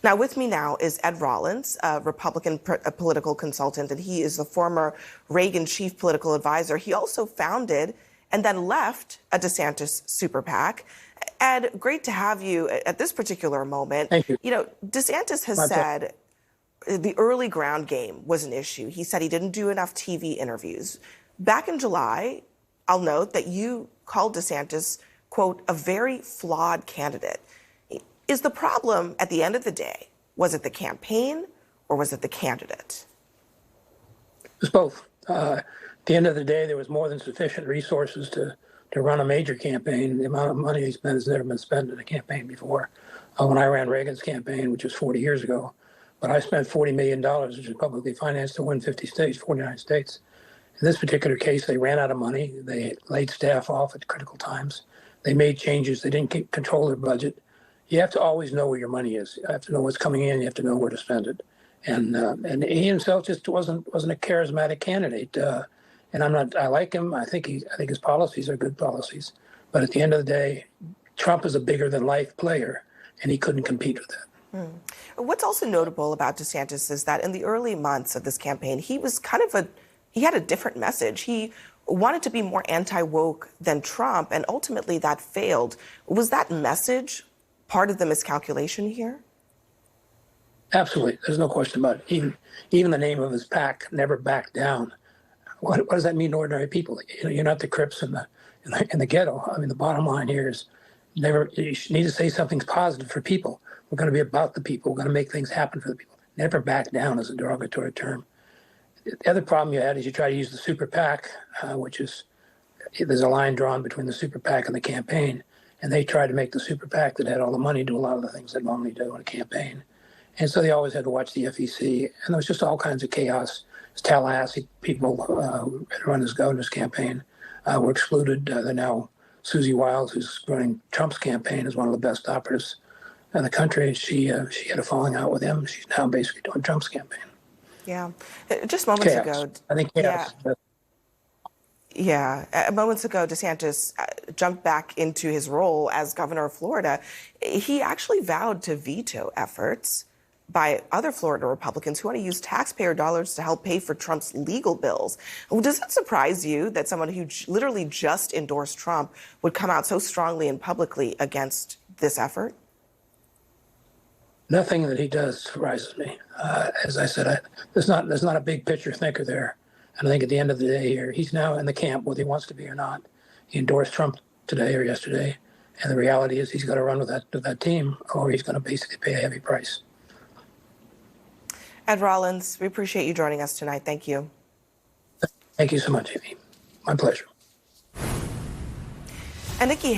Now, with me now is Ed Rollins, a Republican political consultant, and he is the former Reagan chief political advisor. He also founded and then left a DeSantis superPAC. Ed, great to have you at this particular moment. Thank you. You know, DeSantis has said the early ground game was an issue. He said he didn't do enough TV interviews. Back in July, I'll note that you called DeSantis, quote, a very flawed candidate. Is the problem, at the end of the day, was it the campaign or was it the candidate? It was both. At the end of the day, there was more than sufficient resources to run a major campaign. The amount of money he spent has never been spent in a campaign before. When I ran Reagan's campaign, which was 40 years ago, but I spent $40 million, which was publicly financed, to win 50 states, 49 states. In this particular case, they ran out of money. They laid staff off at critical times. They made changes. They didn't control their budget. You have to always know where your money is. You have to know what's coming in. You have to know where to spend it. And he himself just wasn't a charismatic candidate. And I like him. I think his policies are good policies. But at the end of the day, Trump is a bigger than life player, and he couldn't compete with that. What's also notable about DeSantis is that in the early months of this campaign, he was he had a different message. He wanted to be more anti-woke than Trump, and ultimately that failed. Was that message part of the miscalculation here? Absolutely. There's no question about it. Even the name of his PAC, Never Back Down. What does that mean to ordinary people? You're not the Crips in the ghetto. I mean, the bottom line here is you need to say something positive for people. We're going to be about the people. We're going to make things happen for the people. Never back down is a derogatory term. The other problem you had is you try to use the super PAC, which is there's a line drawn between the super PAC and the campaign. And they tried to make the super PAC that had all the money do a lot of the things they normally do in a campaign. And so they always had to watch the FEC. And there was just all kinds of chaos. Tallahassee people who had run his governor's campaign were excluded. They're now Susie Wiles, who's running Trump's campaign, is one of the best operatives in the country. She had a falling out with him. She's now basically doing Trump's campaign. Yeah. Just moments ago. I think chaos. Yeah. Moments ago, DeSantis jumped back into his role as governor of Florida. He actually vowed to veto efforts by other Florida Republicans who want to use taxpayer dollars to help pay for Trump's legal bills. Does it surprise you that someone who literally just endorsed Trump would come out so strongly and publicly against this effort? Nothing that he does surprises me. As I said, there's not a big picture thinker there. And I think at the end of the day here, he's now in the camp, whether he wants to be or not. He endorsed Trump today or yesterday. And the reality is he's got to run with that team, or he's going to basically pay a heavy price. Ed Rollins, we appreciate you joining us tonight. Thank you. Thank you so much, Amy. My pleasure. And Nikki